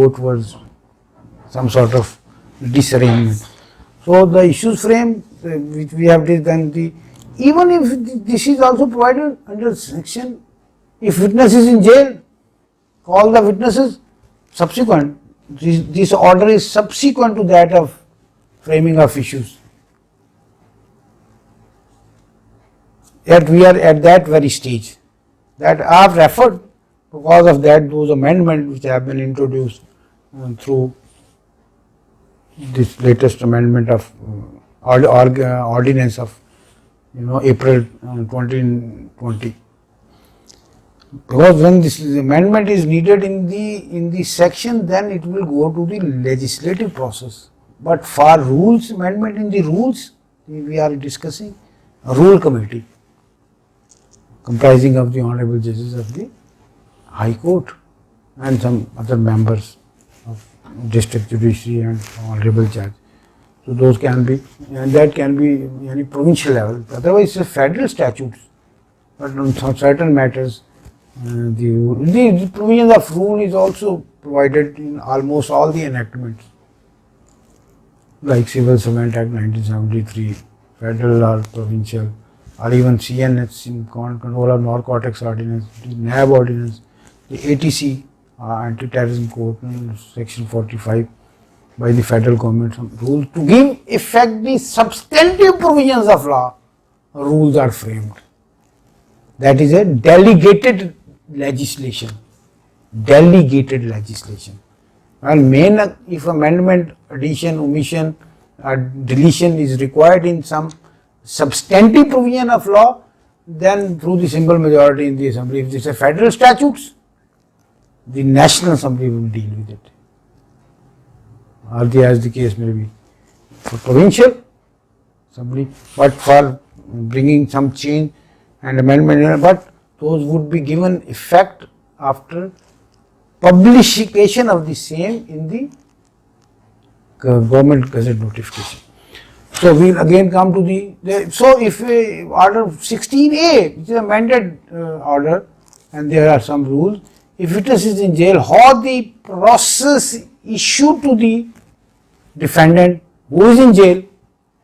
go towards some sort of disarrangement. So the issues frame which we have done, even if this is also provided under section, if witness is in jail, call the witnesses subsequent. This order is subsequent to that of framing of issues. Yet we are at that very stage that I have referred because of that those amendments which have been introduced through this latest amendment of ordinance of April 2020. Because when this amendment is needed in the section, then it will go to the legislative process. But for rules, amendment in the rules, we are discussing a rule committee comprising of the honorable judges of the High Court and some other members of district judiciary and honorable judge. So those can be, and that can be any provincial level. Otherwise, it's federal statutes. But on some certain matters, the provisions of rule is also provided in almost all the enactments, like Civil Servant Act 1973, federal or provincial, or even CNH, in Control of Narcotics Ordinance, the NAB Ordinance, the ATC, Anti-Terrorism Code, Section 45, by the federal government, some rules to give effect the substantive provisions of law, rules are framed. That is a delegated legislation. Delegated legislation. Well, if amendment, addition, omission, or deletion is required in some substantive provision of law, then through the simple majority in the assembly, if this is federal statutes, the National Assembly will deal with it, or as the case may be. For provincial assembly, but for bringing some change and amendment, but those would be given effect after publication of the same in the government gazette notification. So we will again come to so if order 16A, which is a amended order, and there are some rules, if witness is in jail, how the process issued to the defendant who is in jail,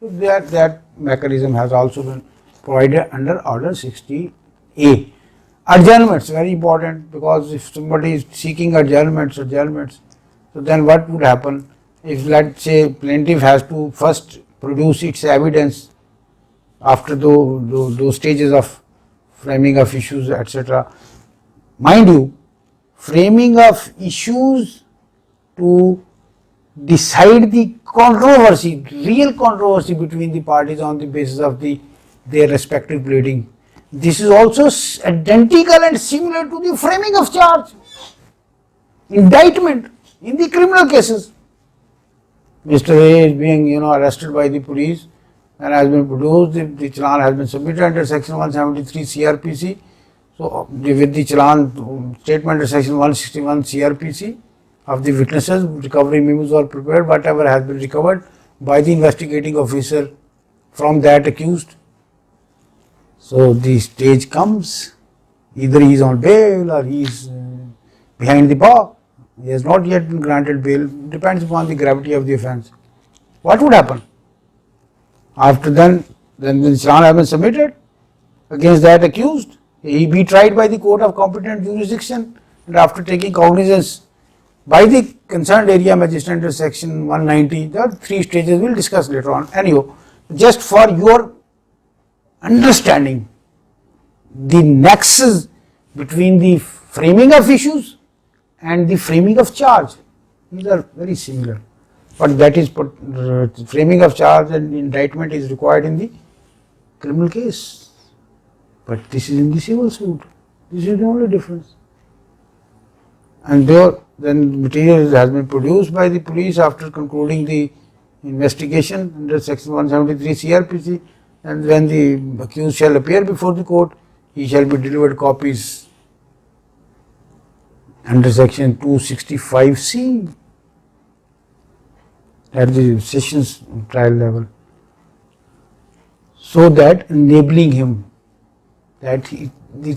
that mechanism has also been provided under order 60A. Adjournments, very important, because if somebody is seeking adjournments, so then what would happen if, let's say, plaintiff has to first produce its evidence after those stages of framing of issues, etc. Mind you, framing of issues to decide the controversy, real controversy between the parties on the basis of their respective pleading. This is also identical and similar to the framing of charge, indictment in the criminal cases. Mr. A is being arrested by the police and has been produced, the challan has been submitted under section 173 CRPC. So with the challan statement under section 161 CRPC of the witnesses, recovery memos are prepared, whatever has been recovered by the investigating officer from that accused. So the stage comes, either he is on bail or he is behind the bar. He has not yet been granted bail, depends upon the gravity of the offence. What would happen? After then the challan has been submitted against that accused, he be tried by the court of competent jurisdiction, and after taking cognizance by the concerned area magistrate under section 190, the three stages we will discuss later on. Anyhow, just for your understanding, the nexus between the framing of issues and the framing of charge, these are very similar, but that is framing of charge and indictment is required in the criminal case, but this is in the civil suit. This is the only difference. And then material has been produced by the police after concluding the investigation under section 173 CRPC, and when the accused shall appear before the court, he shall be delivered copies under section 265C at the sessions trial level, so that enabling him that it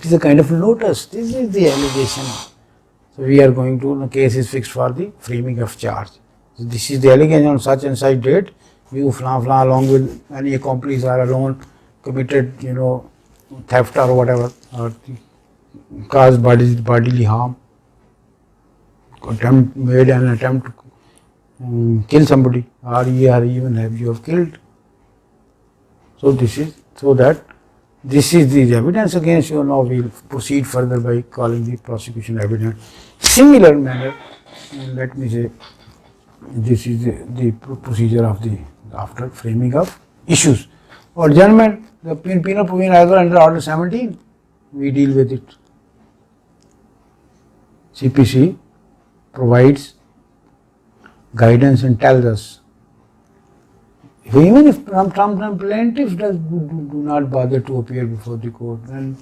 is a kind of notice, this is the allegation. So we are going to, the case is fixed for the framing of charge. So this is the allegation on such and such date, you flan along with any accomplice are alone committed, theft or whatever, or caused bodily harm, made an attempt to kill somebody, or even you have killed. So this is the evidence against you. Now we will proceed further by calling the prosecution evidence. Similar manner, let me say, this is the procedure of the after framing of issues. For adjournment, the penal provision as well under Order 17, we deal with it. CPC provides guidance and tells us, even if some plaintiff do not bother to appear before the court, then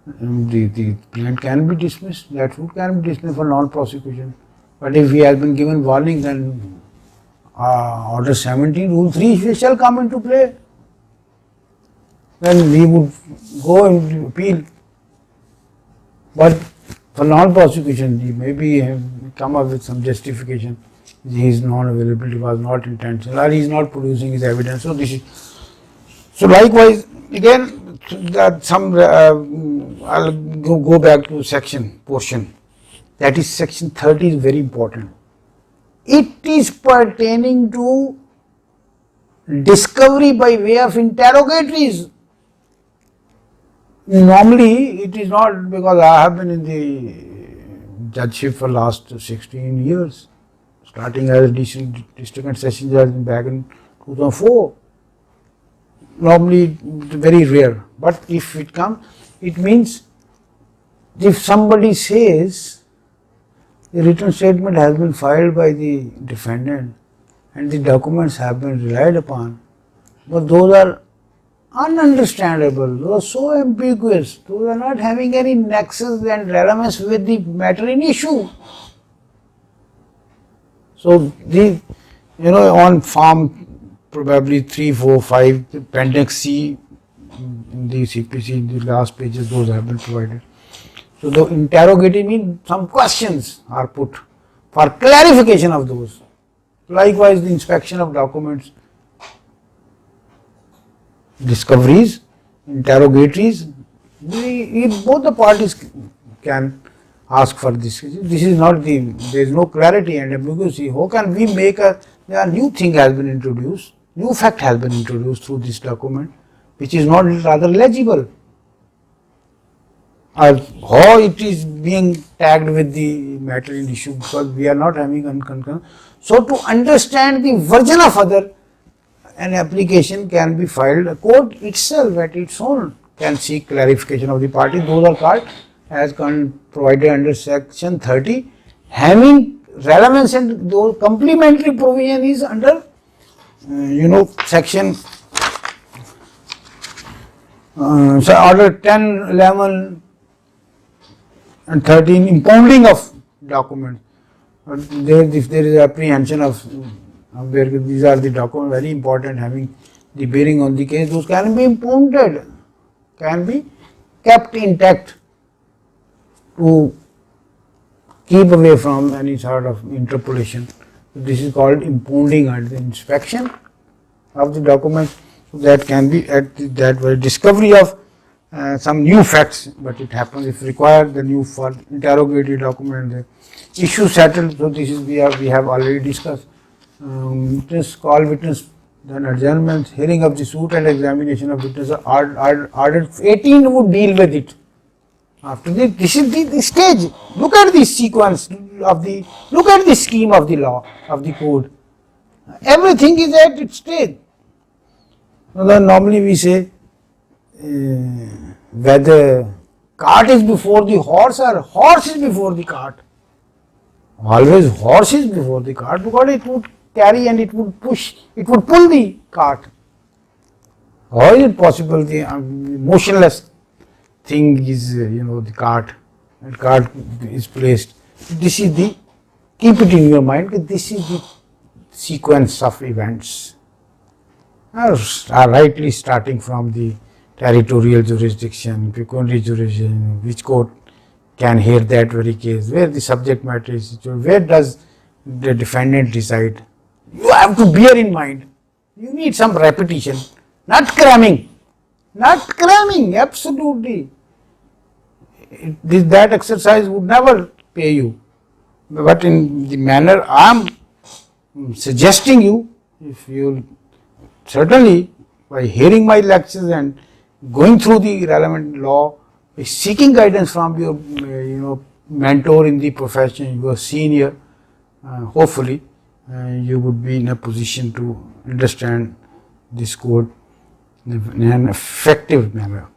the plaintiff can be dismissed, that suit can be dismissed for non-prosecution. But if he has been given warning, then Order 17, Rule 3 shall come into play. Then we would go and appeal. But for non-prosecution, he maybe come up with some justification. His non-availability was not intentional, or he is not producing his evidence. So this is, so likewise again that some I'll go back to section portion. That is section 30 is very important. It is pertaining to discovery by way of interrogatories. Normally it is not, because I have been in the judgeship for last 16 years, starting as district and session judge back in 2004. Normally very rare, but if it comes, it means if somebody says the written statement has been filed by the defendant and the documents have been relied upon, but those are ununderstandable, those are so ambiguous, those are not having any nexus and relevance with the matter in issue. So the, on form probably 3, 4, 5, appendix C in the CPC, in the last pages, those have been provided. So the interrogative means some questions are put for clarification of those. Likewise, the inspection of documents, discoveries, interrogatories, both the parties can ask for this. This is not there is no clarity and ambiguity. How can we make there are new thing has been introduced, new fact has been introduced through this document, which is not rather legible. Or how it is being tagged with the matter in issue, because we are not having unconcern. So to understand the version of other, an application can be filed. A court itself at its own can seek clarification of the party. Those are called as provided under section 30. Having relevance and those complementary provision is under section so order 10, 11 and 13, impounding of documents. If there is apprehension of where these are the documents very important, having the bearing on the case, those can be impounded, can be kept intact to keep away from any sort of interpolation. So this is called impounding and the inspection of the document. So that can be at that way discovery of some new facts, but it happens if required the new for interrogatory document, the issue settled. So this is we have already discussed. Witness, call witness, then adjournment, hearing of the suit and examination of witness. Order 18 would deal with it. After this is the stage. Look at the sequence of look at the scheme of the law, of the code. Everything is at its stage. Normally we say whether cart is before the horse or horse is before the cart. Always horse is before the cart, because it would carry and it would push, it would pull the cart. How is it possible the motionless thing is the cart, and cart is placed. This is keep it in your mind, this is the sequence of events are rightly starting from the territorial jurisdiction, pecuniary jurisdiction, which court can hear that very case where the subject matter is situated. Where does the defendant reside? You have to bear in mind. You need some repetition, not cramming. Not cramming, absolutely. That exercise would never pay you. But in the manner I am suggesting you, if you certainly by hearing my lectures and going through the relevant law, seeking guidance from your mentor in the profession, your senior, hopefully you would be in a position to understand this code in an effective manner.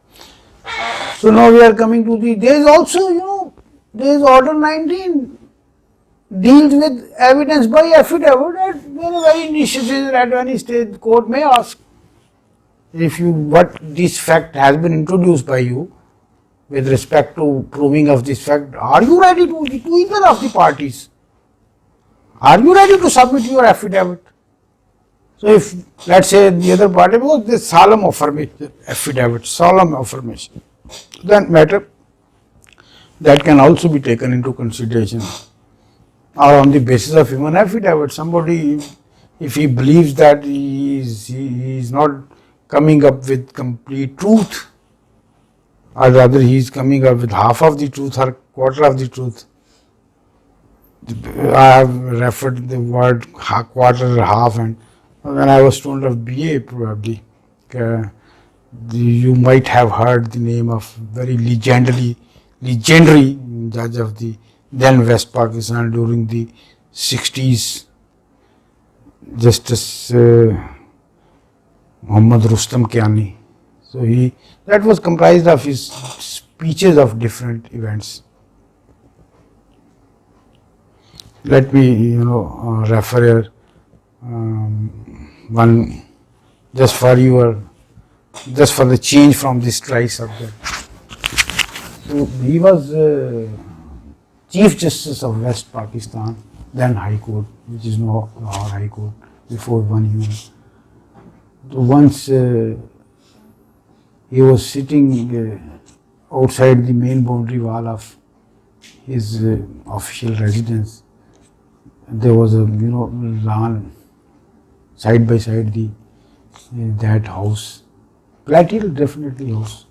So now we are coming to there is also, there is order 19 deals with evidence by affidavit at very initial stage. At any stage the court may ask if what this fact has been introduced by you with respect to proving of this fact, are you ready to either of the parties? Are you ready to submit your affidavit? So if let's say the other party, because this solemn affirmation, affidavit, solemn affirmation, that matter that can also be taken into consideration. Or on the basis of human affidavit, somebody, if he believes that he is not coming up with complete truth, or rather he is coming up with half of the truth or quarter of the truth. I have referred the word quarter or half, and when I was student of BA probably, you might have heard the name of very legendary judge of the then West Pakistan during the 60s, Justice Muhammad Rustam Kiani. So that was comprised of his speeches of different events. Let me refer here one just for the change from this dry subject. So he was Chief Justice of West Pakistan, then High Court, which is now Lahore High Court, before 1 year. So once he was sitting outside the main boundary wall of his official residence. There was a lawn side by side that house, Plateau definitely house.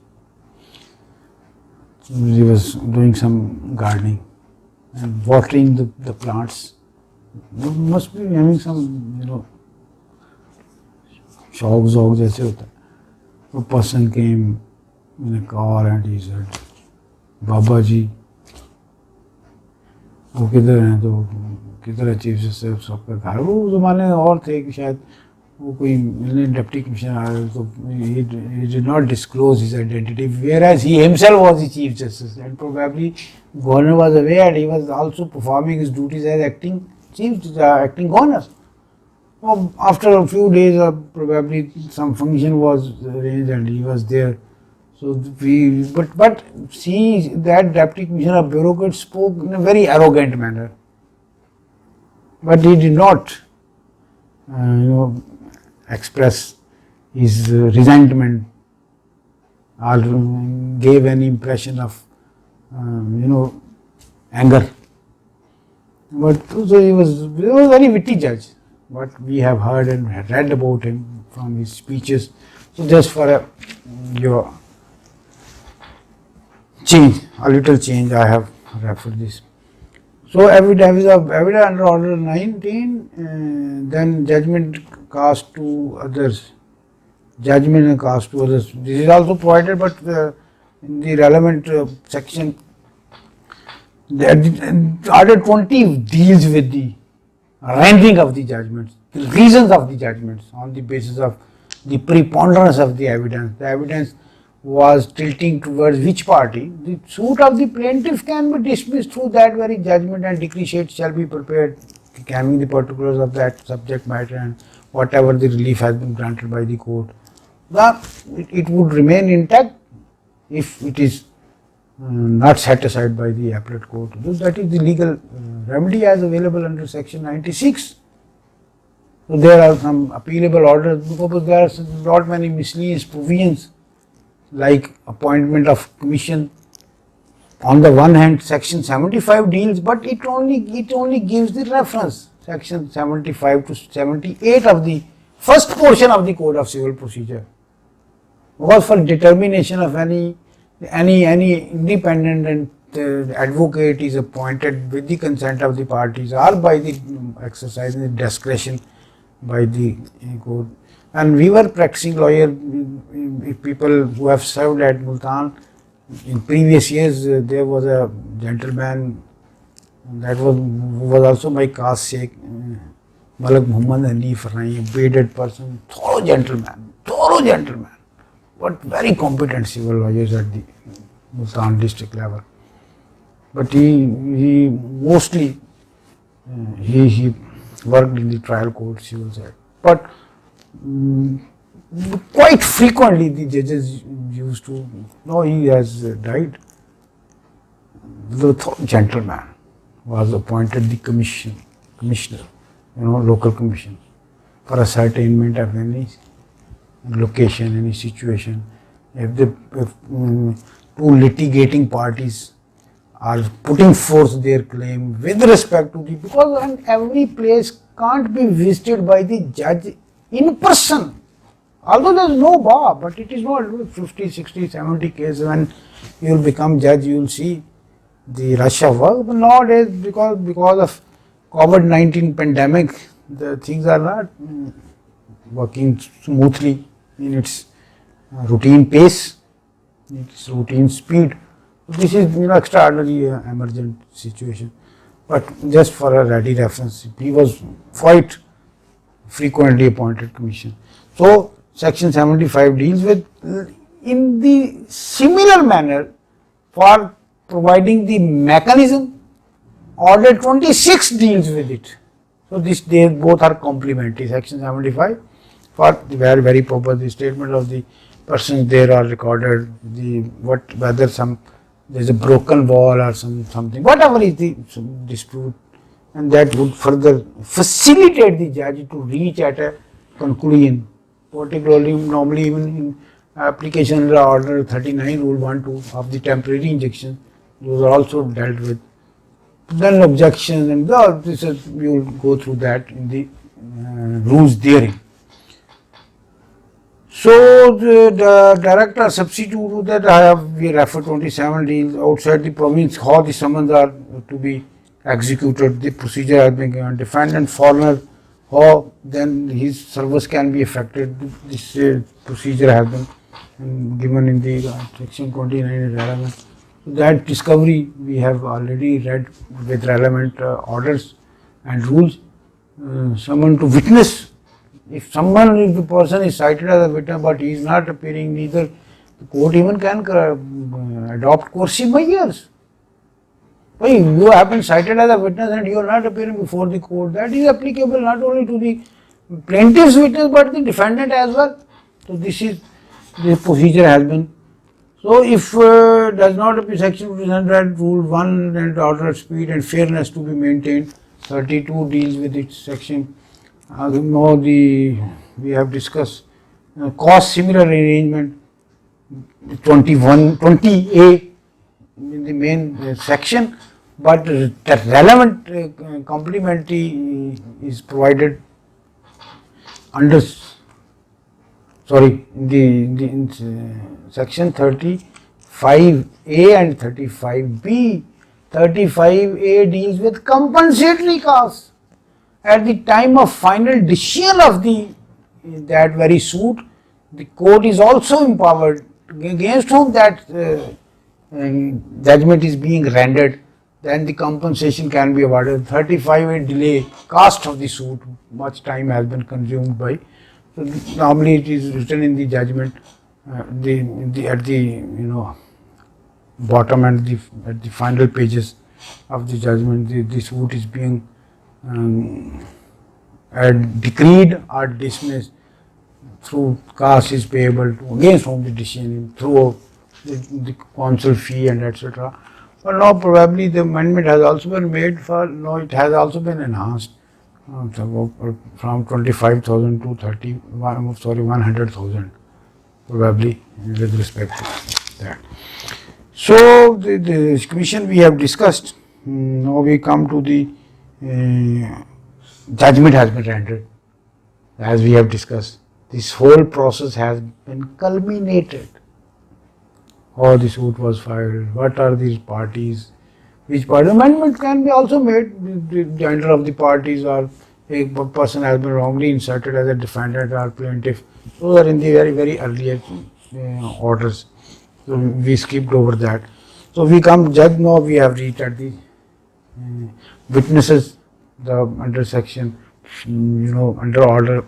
So he was doing some gardening and watering the plants. He must be having some शौक ज़ौक जैसे होता है. A person came in a car and he said, बाबा जी वो किधर हैं? तो किधर है चीफ जस्टिस सबका घर? वो ज़माने और थे कि शायद वो कोई डिप्टी कमिश्नर, तो he did not disclose his identity, whereas he himself was the chief justice, and probably governor was aware he was also performing his duties as acting governor. After a few days, probably some function was arranged and he was there. So but see, that deputy commissioner of bureaucrat spoke in a very arrogant manner. But he did not, express his resentment or gave any impression of, anger. But so he was a very witty judge. What we have heard and read about him from his speeches. So just for your change, a little change, I have referred this. So evidence under order 19, then judgment cast to others. Judgment and cast to others. This is also provided, but in the relevant section, order 20 deals with the rendering of the judgments, the reasons of the judgments on the basis of the preponderance of the evidence. The evidence was tilting towards which party? The suit of the plaintiff can be dismissed through that very judgment, and decree sheet shall be prepared having the particulars of that subject matter and whatever the relief has been granted by the court. It would remain intact if it is not set aside by the appellate court. That is the legal remedy as available under section 96. So there are some appealable orders because there are not many miscellaneous provisions like appointment of commission on the one hand, Section 75 deals, but it only gives the reference. Section 75 to 78 of the first portion of the Code of Civil Procedure was for determination of any independent and advocate is appointed with the consent of the parties or by the exercising the discretion by the court. And we were practicing lawyer, people who have served at Multan. In previous years, there was a gentleman that was also my caste Sheikh, Malik Muhammad Hanif Rai, a bearded person, thorough gentleman, but very competent civil lawyers at the Multan district level. But he mostly he worked in the trial court civil side. But quite frequently the judges used to know he has died. The gentleman was appointed the commissioner, local commission for ascertainment of any location, any situation. If two litigating parties are putting forth their claim with respect to because every place can't be visited by the judge in person. Although there is no bar, but it is not 50, 60, 70 cases when you will become judge, you will see the rush of work. But nowadays, because of COVID-19 pandemic, the things are not working smoothly in its routine pace, its routine speed. This is extraordinary emergent situation. But just for a ready reference, he was quite frequently appointed commission. So Section 75 deals with in the similar manner for providing the mechanism. Order 26 deals with it. So they both are complementary. Section 75 for the very proper the statement of the persons there are recorded, whether there's a broken wall or something, whatever is the dispute, and that would further facilitate the judge to reach at a conclusion. Particularly, normally even in application under Order 39, Rule 1-2 of the temporary injunction, those are also dealt with. Then objections and we will go through that in the rules therein. So the director substitute to that we refer 27 deals outside the province, how the summons are to be executed, the procedure has been given, defendant foreigner, how then his service can be affected. This procedure has been given in the section 29 relevant. That discovery we have already read with relevant orders and rules. Someone to witness. If the person is cited as a witness but he is not appearing, neither the court even can adopt coercive measures. You have been cited as a witness and you are not appearing before the court. That is applicable not only to the plaintiff's witness but the defendant as well. So this is the procedure has been. So if does not appear section 200 rule 1 and order of speed and fairness to be maintained, 32 deals with its section. Now we have discussed cost similar arrangement 20A in the main section, but the relevant complementary is provided under in section 35A and 35B. 35A deals with compensatory costs. At the time of final decision of that very suit, the court is also empowered against whom that judgment is being rendered. Then the compensation can be awarded. 35A delay, cost of the suit, much time has been consumed by. So normally it is written in the judgment, at the bottom and at the final pages of the judgment, the suit is being decreed or dismissed through cost is payable to against whom the decision through the counsel fee and etc. But now probably the amendment has also been made it has also been enhanced from 25,000 to 100,000 probably with respect to that. So the commission we have discussed. Now we come to the judgment has been rendered, as we have discussed. This whole process has been culminated. How the suit was filed, what are these parties, which party. Amendment can be also made, the gender of the parties, or a person has been wrongly inserted as a defendant or plaintiff. Those are in the very earlier orders. So we skipped over that. So we come to judge. Now we have reached at the witnesses, the under section, under order.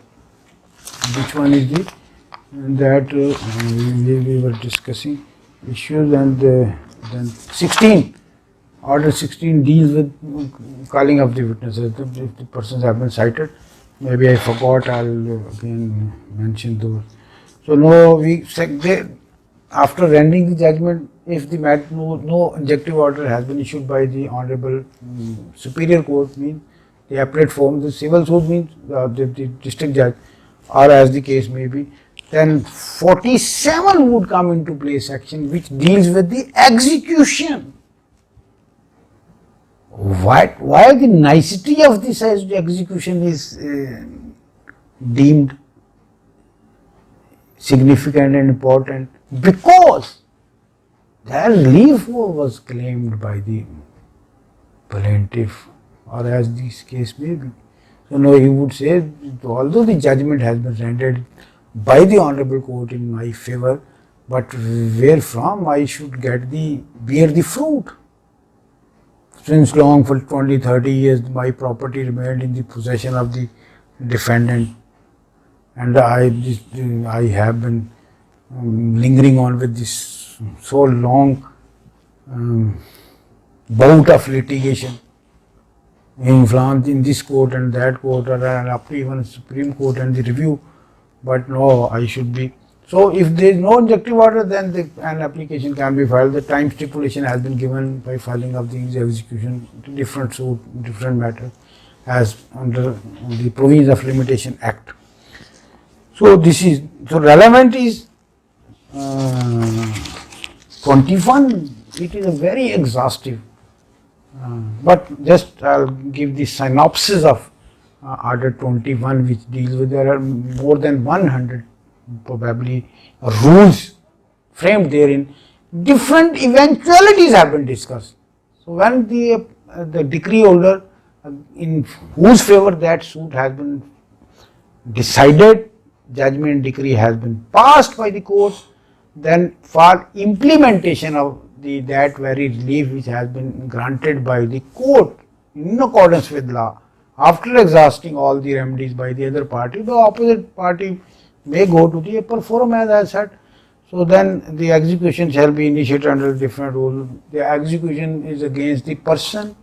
Which one is the that we were discussing issues, and then 16. Order 16 deals with calling of the witnesses. If the persons have been cited, maybe I forgot, I'll again mention those. So no, after rendering the judgment, if the no injunctive order has been issued by the Honorable Superior Court, means the appellate form, the civil suit means the district judge, or as the case may be, then 47 would come into play, section which deals with the execution. Why the nicety of this execution is deemed significant and important? Because their relief was claimed by the plaintiff, or as this case may be. So now he would say, although the judgment has been rendered by the Honorable Court in my favor, but where from I should bear the fruit. Since long, for 20-30 years, my property remained in the possession of the defendant, and I have been lingering on with this so long bout of litigation in this court and that court, and up to even Supreme Court and the review. But no, I should be. So if there is no injunctive order, then an application can be filed. The time stipulation has been given by filing of these execution to different suit, different matter, as under the Provisions of Limitation Act. So relevant is 21. It is a very exhaustive, but just I'll give the synopsis of Order 21, which deals with, there are more than 100 probably rules framed therein. Different eventualities have been discussed. So when the decree holder, in whose favor that suit has been decided, judgment decree has been passed by the court, then for implementation of that very relief which has been granted by the court in accordance with law, after exhausting all the remedies by the other party, the opposite party may go to the upper forum, as I said. So then the execution shall be initiated under different rule. The execution is against the person,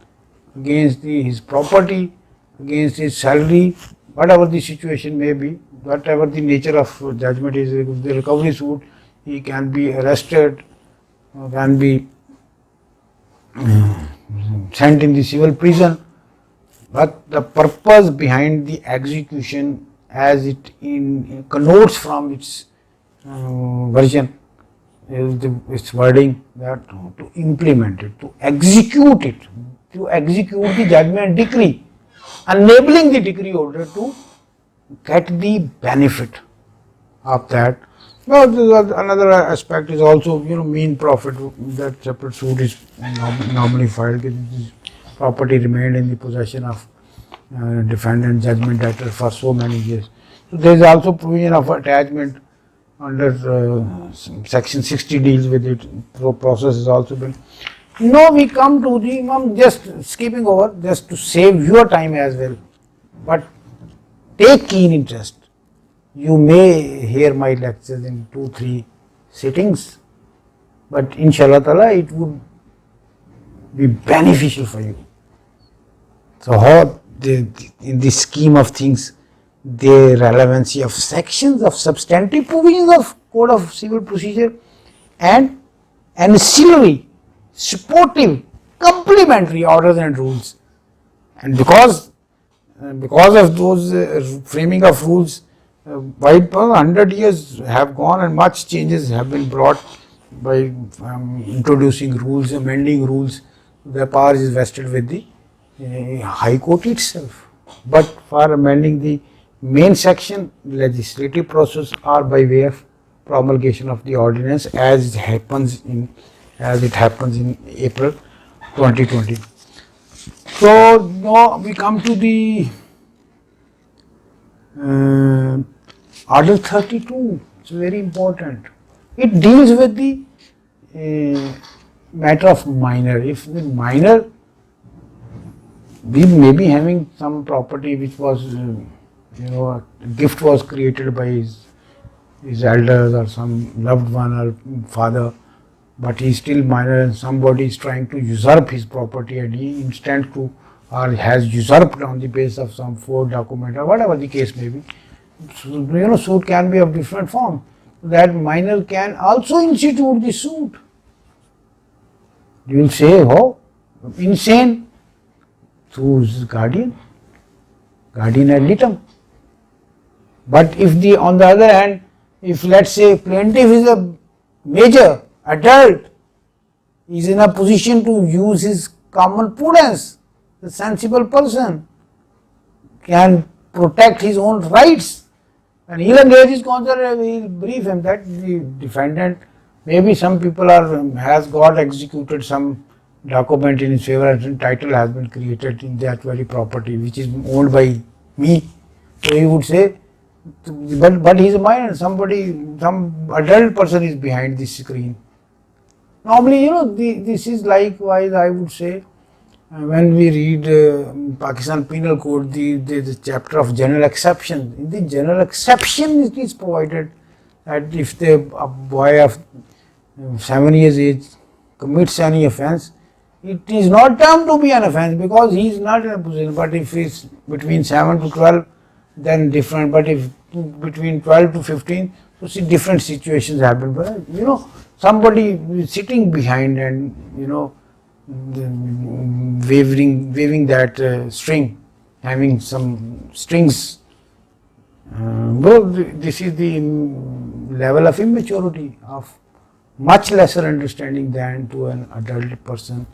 against his property, against his salary, whatever the situation may be, whatever the nature of judgment is. The recovery suit, he can be arrested, can be sent in the civil prison. But the purpose behind the execution, as it connotes from its version, is its wording, that to implement it, to execute it, to execute the judgment decree, enabling the decree holder to get the benefit of that. Well, another aspect is also, mean profit. That separate suit is normally filed. Property remained in the possession of defendant, judgment debtor for so many years. So there is also provision of attachment under section 60 deals with it. So process has also been. Now we come to the, just skipping over, just to save your time as well. But take keen interest. You may hear my lectures in 2-3 sittings, but inshallah ta'ala it would be beneficial for you. So how in the scheme of things, the relevancy of sections of substantive provisions of Code of Civil Procedure and ancillary, supportive, complementary orders and rules. And because of those framing of rules, 100 years have gone and much changes have been brought by introducing rules, amending rules, the power is vested with the High Court itself. But for amending the main section, legislative process or by way of promulgation of the ordinance as it happens in April 2020. So now we come to the Order 32. It's very important. It deals with the matter of minor. If the minor, we may be having some property which was, a gift was created by his elders or some loved one or father, but he is still minor and somebody is trying to usurp his property and he intends to or has usurped on the basis of some fraud document or whatever the case may be. So, suit can be of different form. That minor can also institute the suit. You will say, oh, insane, through his guardian ad litem. But if on the other hand, if let's say plaintiff is a major adult, he is in a position to use his common prudence, the sensible person can protect his own rights, and he'll engage his counsel, he'll brief him that the defendant, maybe some people has got executed some document in his favor and title has been created in that very property which is owned by me. So he would say, but he is a minor, some adult person is behind this screen. Normally, this is likewise, I would say, when we read Pakistan Penal Code, the chapter of general exception. In the general exception, it is provided that if a boy of 7 years age commits any offence, it is not termed to be an offence because he is not in a position. But if he is between 7 to 12, then different. But if between 12 to 15, so see different situations happen. But somebody sitting behind and waving that string, having some strings. This is the level of immaturity, of much lesser understanding than to an adult person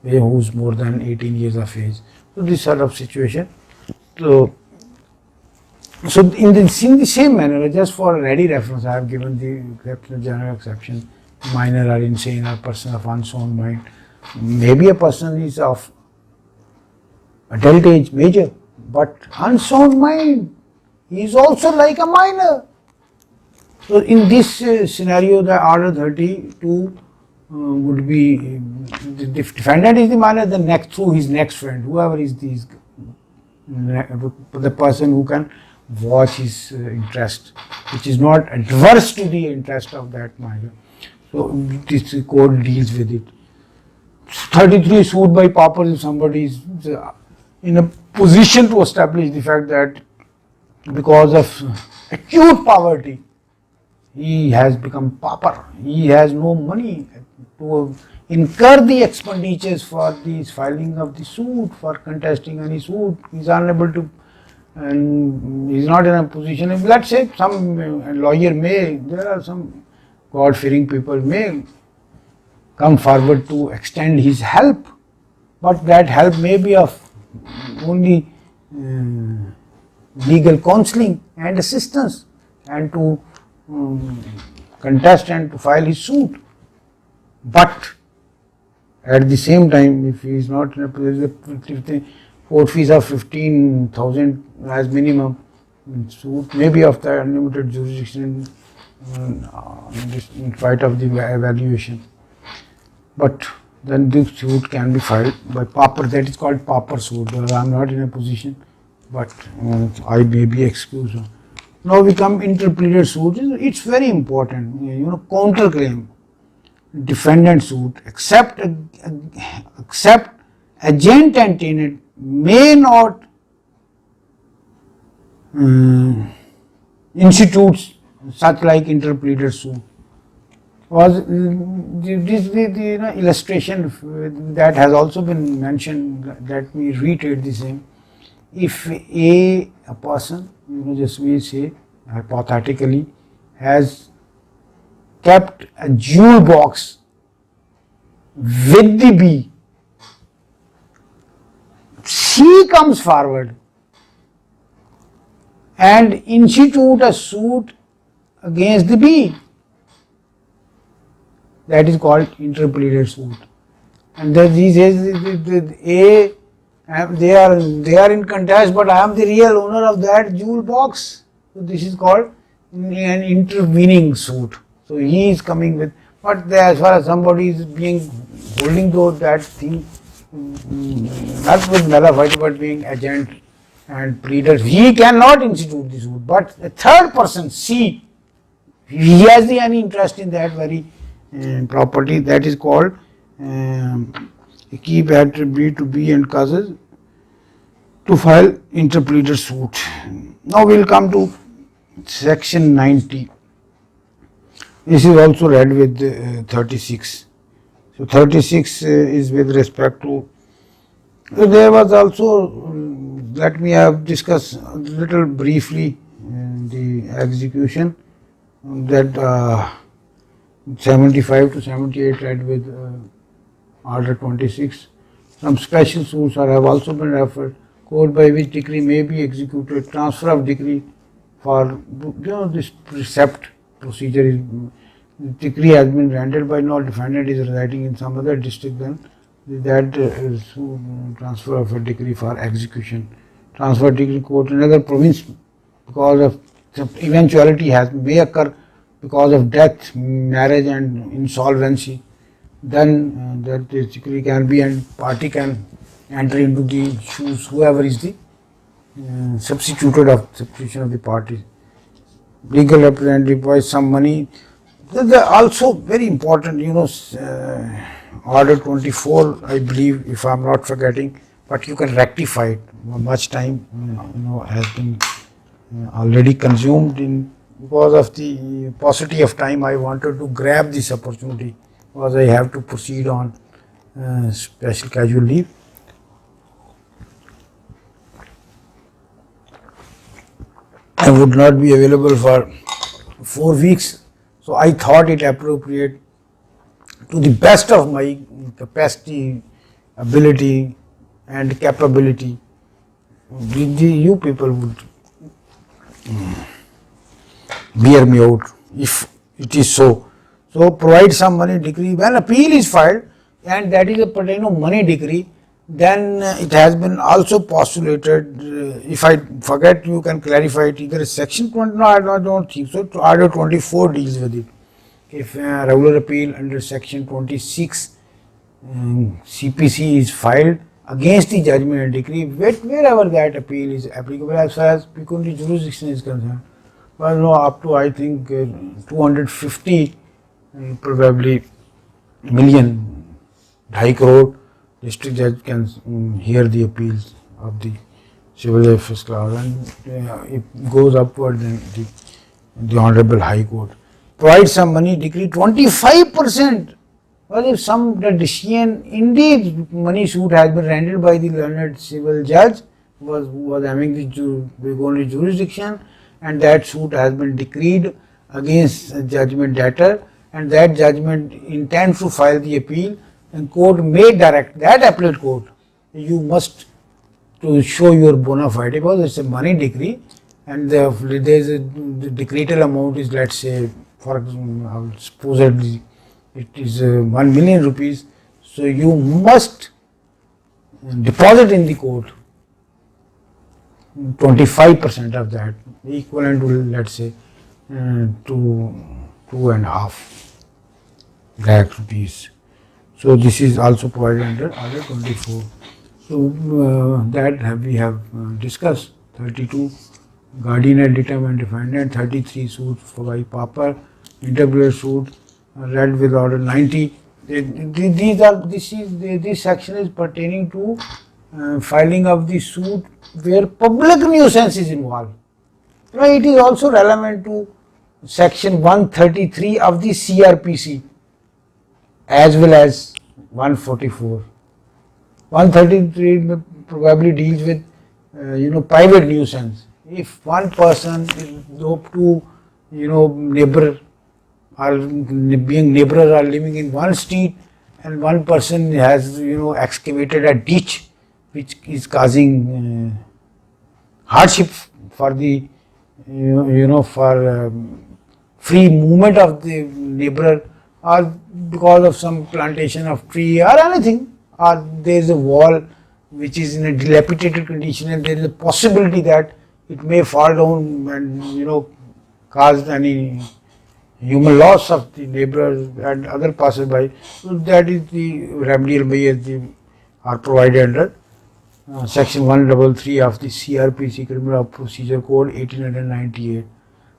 who is more than 18 years of age. So this sort of situation. So in the same manner, just for ready reference, I have given the general exception: minor or insane or person of unsound mind. Maybe a person is of adult age, major, but unsound mind. He is also like a minor. So in this scenario, the Order 32 would be the defendant is the minor, then through his next friend, whoever is the person who can watch his interest, which is not adverse to the interest of that minor. So this code deals with it. 33 sued by paupers if somebody is in a position to establish the fact that because of acute poverty, he has become pauper. He has no money to incur the expenditures for the filing of the suit, for contesting any suit. He is unable to, and he is not in a position. Let's say some lawyer there are some God-fearing people may come forward to extend his help, but that help may be of only legal counseling and assistance and to contest and to file his suit. But at the same time, if he is not in a position, if the court fees of 15,000 as minimum, suit may be of the unlimited jurisdiction in spite of the evaluation. But then this suit can be filed by pauper. That is called pauper suit. I am not in a position, but I may be excused. Now we come interpleader suit. It's very important. Counterclaim, defendant suit, except agent and tenant may not institute such like interpleader suit. Was this the illustration that has also been mentioned? Let me reiterate the same. If a person, just we say hypothetically, has kept a jewel box with the bee. She comes forward and institute a suit against the bee. That is called interpleader suit. And then he says, they are in contest, but I am the real owner of that jewel box. So this is called an intervening suit. So he is coming with, but as far as somebody is being holding that thing, not with mala fight, but being agent and pleader, he cannot institute the suit. But a third person, C, he has any interest in that very property, that is called keep attribute to B and causes to file interpleader suit. Now we will come to section 90. This is also read with 36. So 36 is with respect to, there was also, let me have discuss a little briefly the execution, that 75 to 78 read with order 26. Some special suits have also been referred. Code by which decree may be executed, transfer of decree for, this precept procedure is, decree has been rendered by no defendant is residing in some other district, then that is transfer of a decree for execution. Transfer decree court in another province because of eventuality may occur because of death, marriage and insolvency, then that decree can be and party can enter into the shoes, whoever is the substitution of the party. Legal representative buys some money. Also very important, order 24, I believe, if I am not forgetting, but you can rectify it. Much time, has been already consumed because of the paucity of time. I wanted to grab this opportunity because I have to proceed on special casual leave. I would not be available for 4 weeks, so I thought it appropriate, to the best of my capacity, ability and capability, you people would bear me out if it is so. So provide some money decree. When appeal is filed and that is a pertaining of money decree, then it has been also postulated, if I forget you can clarify it, either section 20, no I don't think so, order 24 deals with it. If regular appeal under section 26 CPC is filed against the judgment and decree, wherever that appeal is applicable as far as pecuniary jurisdiction is concerned, well, no, up to I think 250 probably million, 2.5 crore, district judge can hear the appeals of the civil affairs clause, and it goes upward in the Honorable High Court. Provide some money decree 25%. Well, if the decision, indeed money suit has been rendered by the learned civil judge was having the pecuniary jurisdiction, and that suit has been decreed against a judgment debtor, and that judgment intends to file the appeal, and court may direct that appellate court, you must to show your bona fide, because it's a money decree and the decretal amount is, let's say, for example, supposedly it is 1 million rupees, so you must deposit in the court 25% of that, equivalent to, let's say, 2.5 lakh rupees. So this is also provided under order 24. So that we have discussed. 32 guardian and determined defendant, 33 suit for by pauper, interpleader suit read with order 90. This section is pertaining to filing of the suit where public nuisance is involved. It is also relevant to section 133 of the CRPC as well as 144. 133 probably deals with private nuisance. If one person is to neighbor are being neighbors are living in one street, and one person has excavated a ditch which is causing hardship for the for free movement of the neighbor, or because of some plantation of tree or anything, or there is a wall which is in a dilapidated condition and there is a possibility that it may fall down and cause any human loss of the neighbors and other passersby. So that is the remedial measures are provided under section 133 of the CRPC Criminal Procedure Code 1898.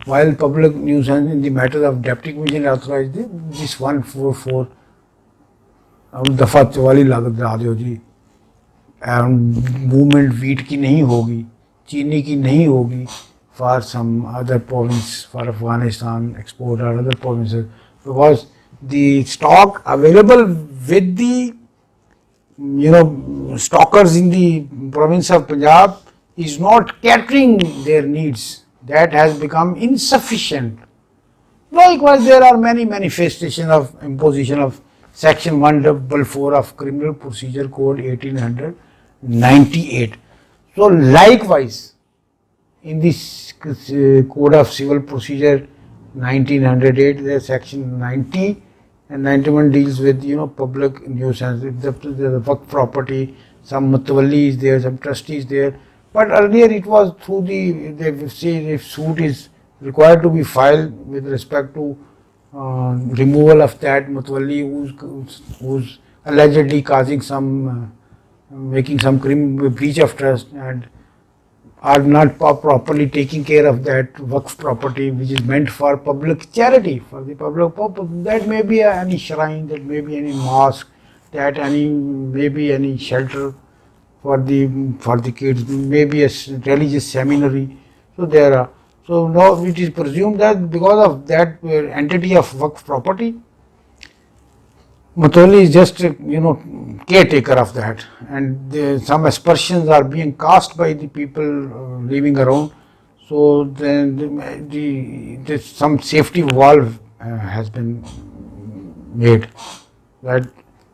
While public nuisance in the matter of deputy commissioner authorized this 144 दफा 44 लगा दो जी, movement wheat की नहीं होगी, चीनी की नहीं होगी for some other province, for Afghanistan export or other provinces, because the stock available with the stockers in the province of Punjab is not catering their needs. That has become insufficient. Likewise, there are many manifestations of imposition of section 144 of Criminal Procedure Code 1898. So likewise, in this Code of Civil Procedure 1908, there is section 90 and 91 deals with public nuisance. The Waqf property, some mutawalli is there, some trustee is there. But earlier it was through they say if suit is required to be filed with respect to removal of that mutawalli who's allegedly causing some making some breach of trust and are not properly taking care of that Waqf property which is meant for public charity, for the public purpose. That may be any shrine, that may be any mosque, that may be any shelter for the kids, maybe a religious seminary. So there are. So now it is presumed that because of that entity of Waqf property, Mutawalli is just caretaker of that, and some aspersions are being cast by the people living around. So then some safety valve has been made that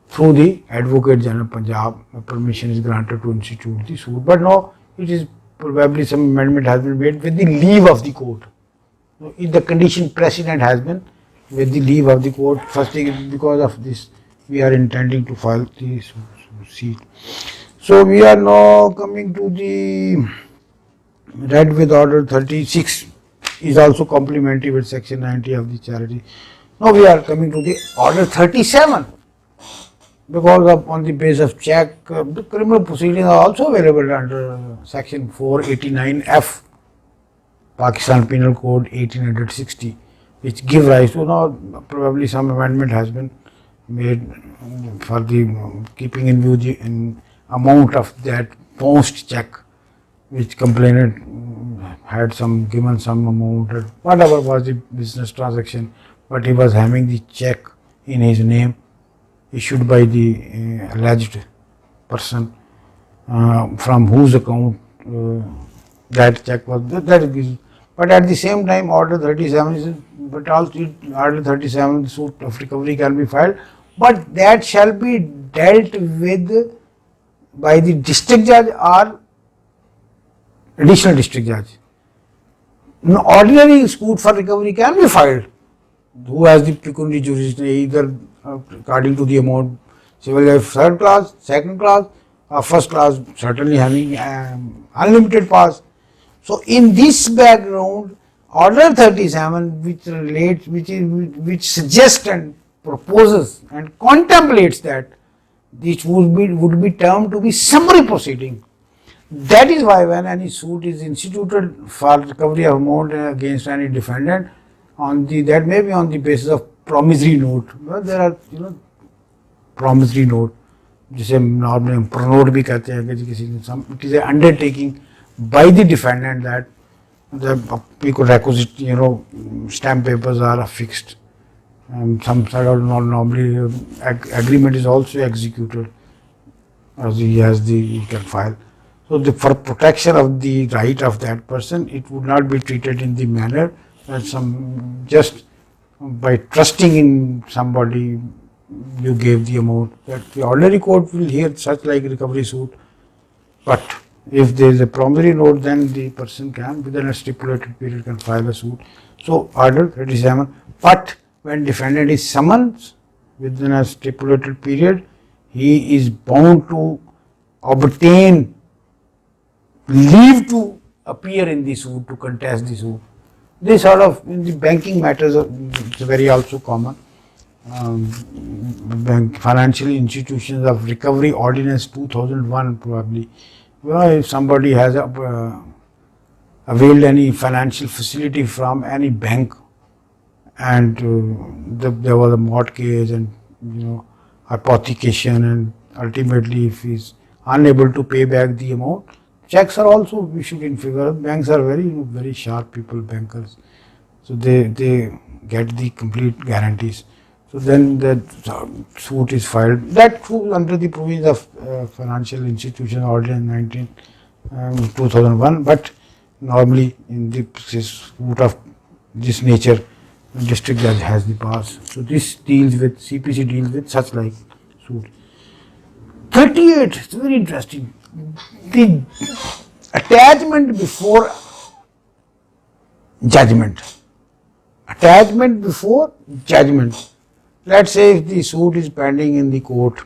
through the Advocate General Punjab permission is granted to institute the suit. But now it is probably some amendment has been made with the leave of the court. So if the condition precedent has been with the leave of the court, firstly because of this we are intending to file the suit. So we are now coming to the read with order 36 is also complementary with section 90 of the charity. Now we are coming to the order 37, because on the basis of check the criminal proceedings are also available under section 489F Pakistan Penal Code 1860, which give rise to now probably some amendment has been made for the keeping in view the amount of that post check which complainant had given some amount or whatever was the business transaction, but he was having the check in his name issued by the alleged person from whose account that check was that is. But at the same time, order 37 is, but also order 37 suit of recovery can be filed, but that shall be dealt with by the district judge or additional district judge. No, ordinary suit for recovery can be filed. Who has the pecuniary jurisdiction, either according to the amount, civil life third class, second class, or first class, certainly having unlimited powers. So in this background, order 37, which suggests and proposes and contemplates that this would be termed to be summary proceeding. That is why when any suit is instituted for recovery of amount against any defendant, that may be on the basis of promissory note. Well, there are promissory note, जिसे normally pronote भी कहते हैं कि किसी it is an undertaking by the defendant that the requisite stamp papers are affixed. Some sort of normally agreement is also executed as he can file. So for protection of the right of that person, it would not be treated in the manner that some just by trusting in somebody, you gave the amount. That the ordinary court will hear such like recovery suit, but if there is a promissory note, then the person can within a stipulated period can file a suit. So order 37. But when defendant is summoned within a stipulated period, he is bound to obtain leave to appear in the suit, to contest the suit. This sort of in the banking matters, it's very also common. Financial institutions of recovery ordinance 2001 probably. Well, if somebody has availed any financial facility from any bank, and there was a mortgage and hypothecation, and ultimately if he is unable to pay back the amount, checks are also issued in favor. Banks are very sharp people, bankers, so they get the complete guarantees. So then the suit is filed. That too under the provisions of Financial Institution Ordinance 2001. But normally in the suit of this nature, the district judge has the powers. So this deals with CPC deals with such like suit. 38. It's very interesting. The attachment before judgment. Attachment before judgment. Let's say if the suit is pending in the court,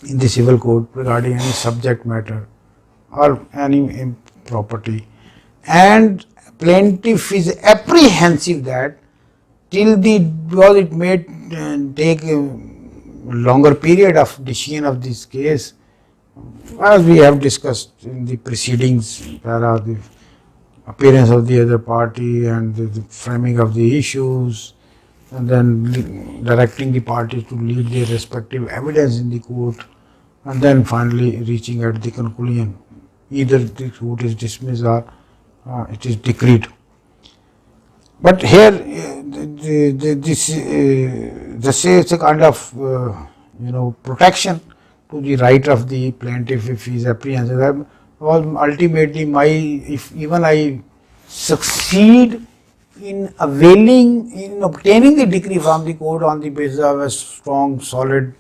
in the civil court regarding any subject matter or any property, and plaintiff is apprehensive that because it may take a longer period of decision of this case, as we have discussed in the proceedings, there are the appearance of the other party and the framing of the issues, and then directing the parties to lead their respective evidence in the court, and then finally reaching at the conclusion. Either the suit is dismissed or it is decreed. But here, this is a kind of protection to the right of the plaintiff if he is apprehensive. That was ultimately if even I succeed in obtaining the decree from the court on the basis of a strong, solid,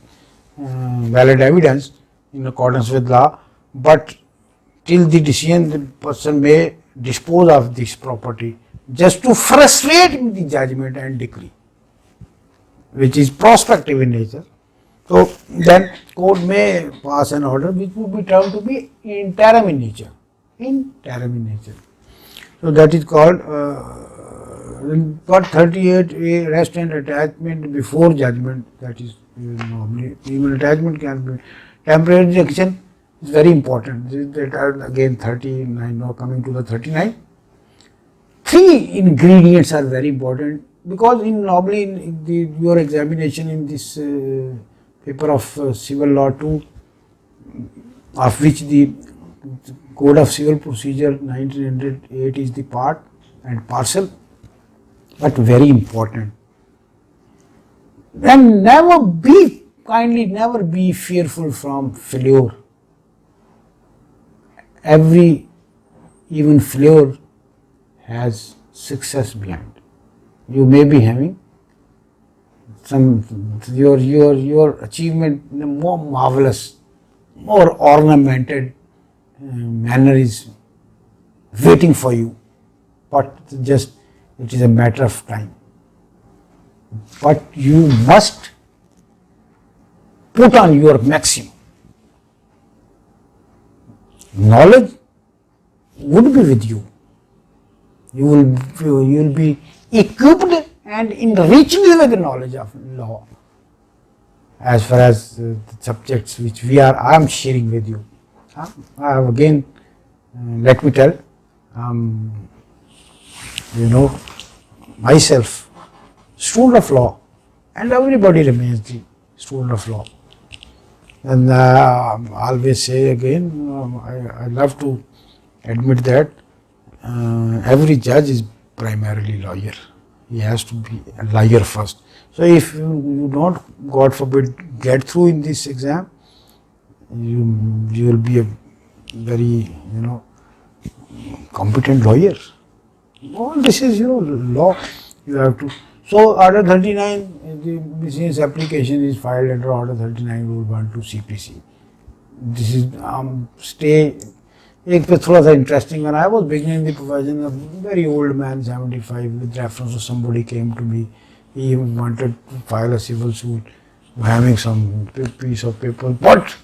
valid evidence in accordance with law, but till the decision the person may dispose of this property just to frustrate the judgment and decree, which is prospective in nature. So then court may pass an order which would be termed to be interim in nature. So that is called part 38A, rest and attachment before judgment. That is normally even attachment can be temporary rejection is very important. That are again 39, now coming to the 39. Three ingredients are very important, because normally in your examination in this paper of Civil Law 2, of which the Code of Civil Procedure 1908 is the part and parcel, but very important. And never be fearful from failure. Every even failure has success behind. You may be having your achievement in a more marvelous, more ornamented manner is waiting for you, but it is a matter of time. But you must put on your maximum. Knowledge would be with you. You will be equipped and enriched with the knowledge of law, as far as the subjects which I am sharing with you. I have again, let me tell, myself, student of law, and everybody remains the student of law. And I always say again, I love to admit that every judge is primarily lawyer. He has to be a lawyer first. So if you don't, God forbid, get through in this exam, you will be a very competent lawyer. All this is law. You have to. So Order 39, the business application is filed under Order 39 Rule 12 CPC. This is stay. एक पे थोड़ा सा interesting, when I was beginning the profession, a very old man, 75, with reference to somebody came to me. He wanted to file a civil suit, having some piece of paper. But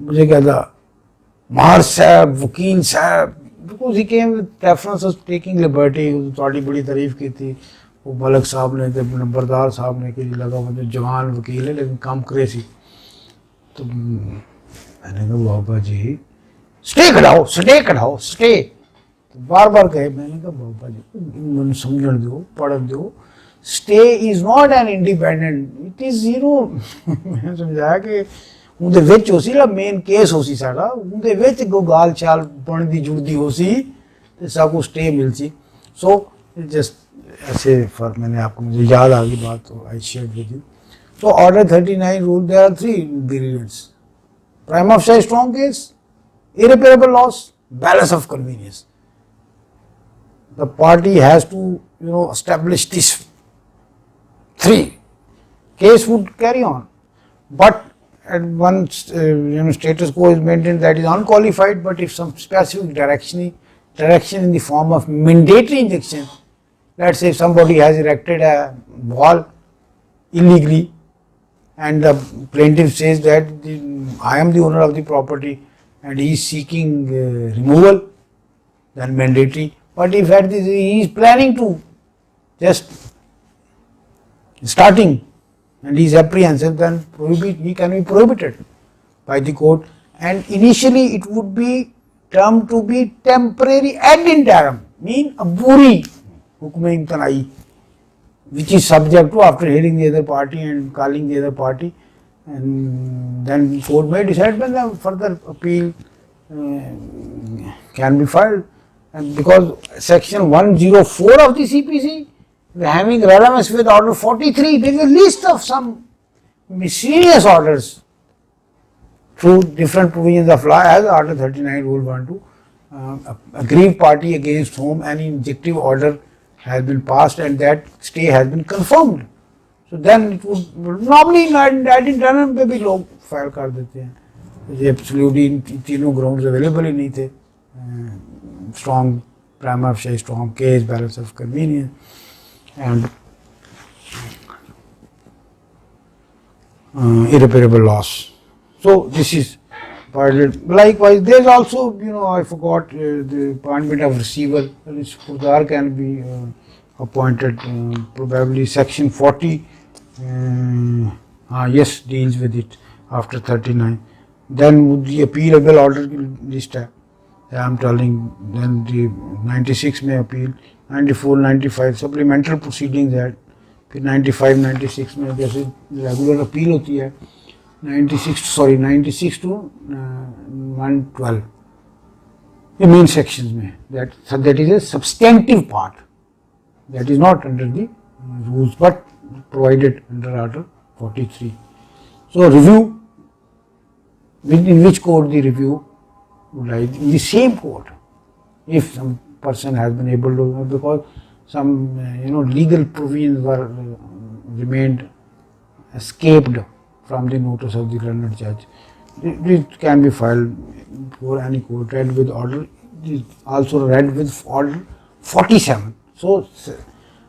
मुझे क्या था, मार साहब, वकील साहब, because he came with reference of taking liberty. थोड़ी बड़ी तारीफ की थी. वो मलक साहब ने, नंबरदार साहब ने, कि लगा मुझे जवान वकील है लेकिन काम क्रेजी. तो मैंने कहा बाबा जी स्टे कढ़ाओ स्टे. तो बार बार कहे. मैंने कहा बाबा जी मैंने समझण दो, पढ़न दो. Stay is not an independent, it is मैंने समझाया कि उनके विच हो सी ला मेन केस हो सी साड़ा, उनके विच को गाल चाल बनती जुड़ती हो सी तो सबको स्टे मिल सी. सो जस्ट ऐसे फर्क मैंने आपको, मुझे याद आ गई बात, तो I share with you. So order 39 rule, there are 3 grievances: prima facie strong case, irreparable loss, balance of convenience. The party has to establish this 3. Case would carry on, but at one status quo is maintained, that is unqualified. But if some specific direction in the form of mandatory injection, let's say somebody has erected a wall illegally and the plaintiff says that I am the owner of the property and he is seeking removal, then mandatory. But if he is planning to just starting and he is apprehensive, then he can be prohibited by the court. And initially it would be termed to be temporary ad interim, mean a buri hukume imtanai, which is subject to after hearing the other party and calling the other party, and then court may decide when the further appeal can be filed. And because section 104 of the CPC, having relevance with order 43, there is a list of some miscellaneous orders through different provisions of law, as order 39 rule 12, aggrieved party against whom an injunctive order has been passed and that stay has been confirmed. So then it would normally ad interim पे भी लोग file कर देते हैं. ये absolutely तीनों grounds available ही नहीं थे. Strong prima facie strong case, balance of convenience, and irreparable loss. So this is provided. Likewise, there is also, I forgot the appointment of receiver. Khurdar can be appointed. Probably section 40. Yes, deals with it after 39. Then would the appealable order list hai. I am telling, then the 96 may appeal, 94, 95 supplemental proceedings है. फिर 95, 96 में जैसे regular appeal होती है, 96 to 112 the main sections में, that is a substantive part that is not under the rules but provided under order 43. So review, in which court the review would lie? In the same court, if some person has been able to, because some legal provisions were remained escaped from the notice of the learned judge. It can be filed for any court, read with order, also read with order 47. So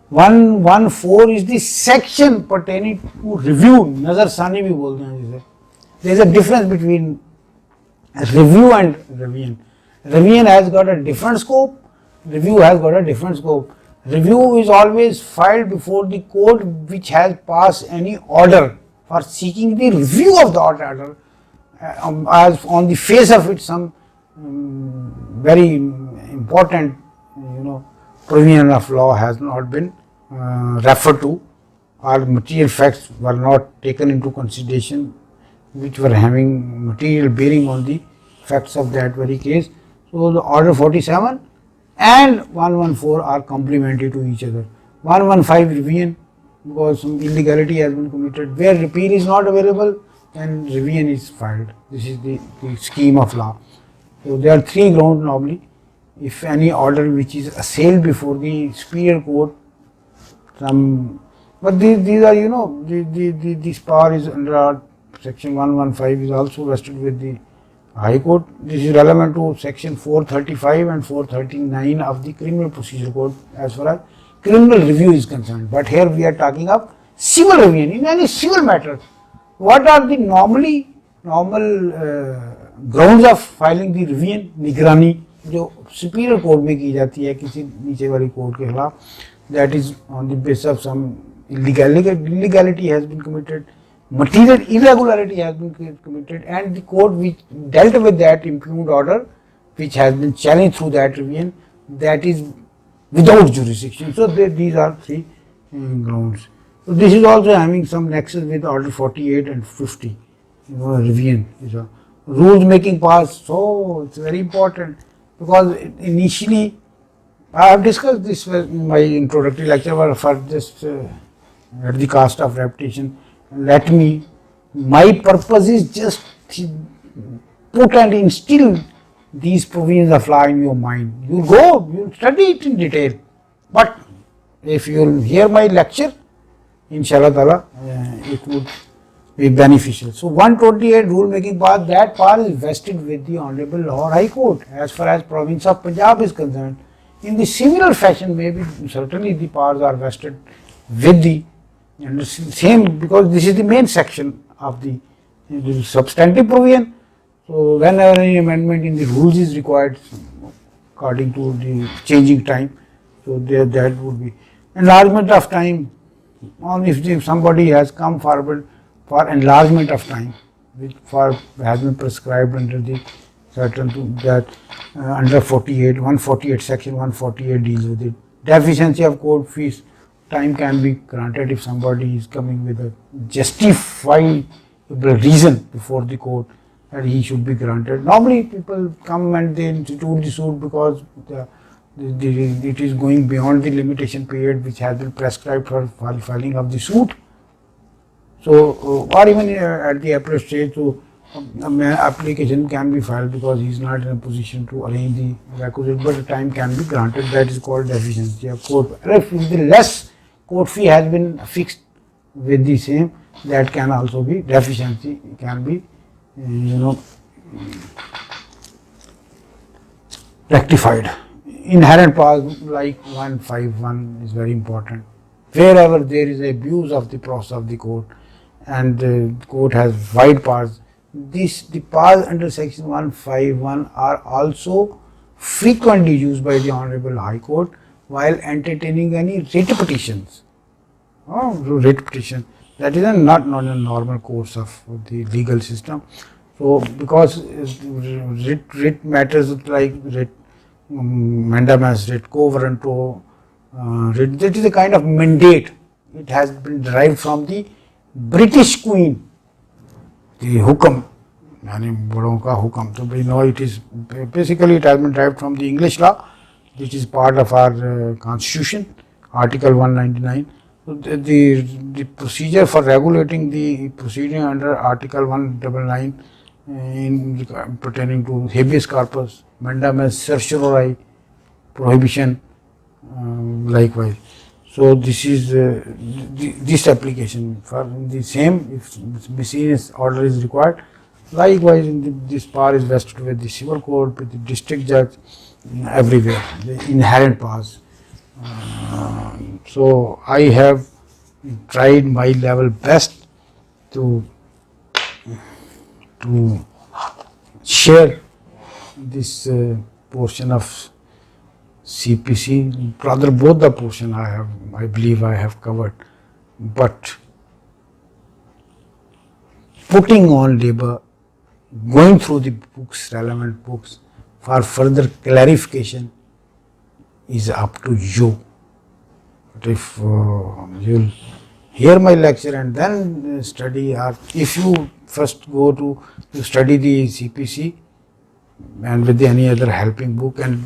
114 is the section pertaining to review. Nazar Sani भी बोलते हैं जिसे. There is a difference between review and revision. Revision has got a different scope. Review has got a different scope. Review is always filed before the court which has passed any order for seeking the review of the order, as on the face of it some very important provision of law has not been referred to, or material facts were not taken into consideration which were having material bearing on the facts of that very case. So the order 47 and 114 are complementary to each other. 115 revision, because some illegality has been committed. Where repeal is not available, then revision is filed. This is the scheme of law. So there are 3 grounds normally. If any order which is assailed before the superior court some, but these are, you know, this power is under our section 115 is also vested with the High Court. This is relevant to section 435 and 439 of the Criminal Procedure Code as far as criminal review is concerned. But here we are talking of civil review. In any civil matter, what are the normal grounds of filing the review? निगरानी जो superior court में की जाती है किसी नीचे वाली court के खिलाफ, that is on the basis of some illegality has been committed, material irregularity has been committed, and the court which dealt with that impugned order which has been challenged through that review, that is without jurisdiction. So these are three grounds. So this is also having some nexus with order 48 and 50. You know, review is a rules making powers. So it's very important because initially I have discussed this in my introductory lecture, but for just at the cost of repetition, my purpose is just to put and instill these provisions of law in your mind. You go, you study it in detail. But if you hear my lecture, inshallah ta'ala, it would be beneficial. So 128 rule making power, that power is vested with the Honorable Lahore High Court as far as province of Punjab is concerned. In the similar fashion, maybe certainly the powers are vested with the same, because this is the main section of the substantive provision. So whenever any amendment in the rules is required according to the changing time, so that would be enlargement of time. Only if somebody has come forward for enlargement of time, which has been prescribed under the certain that under 148 section 148 deals with it. Deficiency of court fees, time can be granted if somebody is coming with a justifiable reason before the court that he should be granted. Normally people come and they institute the suit because it is going beyond the limitation period which has been prescribed for filing of the suit. So or even at the appellate stage, so application can be filed because he is not in a position to arrange the requisite, but the time can be granted. That is called deficiency of court. If the less court fee has been fixed with the same, that can also be deficiency, can be rectified. Inherent powers like 151 is very important. Wherever there is abuse of the process of the court and the court has wide powers, the powers under section 151 are also frequently used by the Honorable High Court while entertaining any writ petitions. Writ petition, that is not a normal course of the legal system. So because writ matters like writ mandamus, writ quo warranto, writ, that is a kind of mandate. It has been derived from the British Queen, the hukam, yani बड़ों का हुक्म. So we know it is basically it has been derived from the English law, which is part of our constitution, Article 199. So the procedure for regulating the proceeding under Article 199 in pertaining to habeas corpus, mandamus, certiorari, prohibition, likewise. So this is this application for the same, if miscellaneous order is required. Likewise, this power is vested with the civil court, with the district judge, everywhere, the inherent powers. So I have tried my level best to share this portion of CPC. Rather, both the portion I believe I have covered, but putting on labor, going through the books, relevant books for further clarification is up to you. But if you'll hear my lecture and then study, or if you first go to study the CPC and with any other helping book and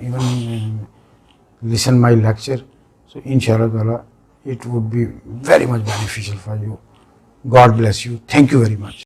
even listen my lecture, so inshallah it would be very much beneficial for you. God bless you. Thank you very much.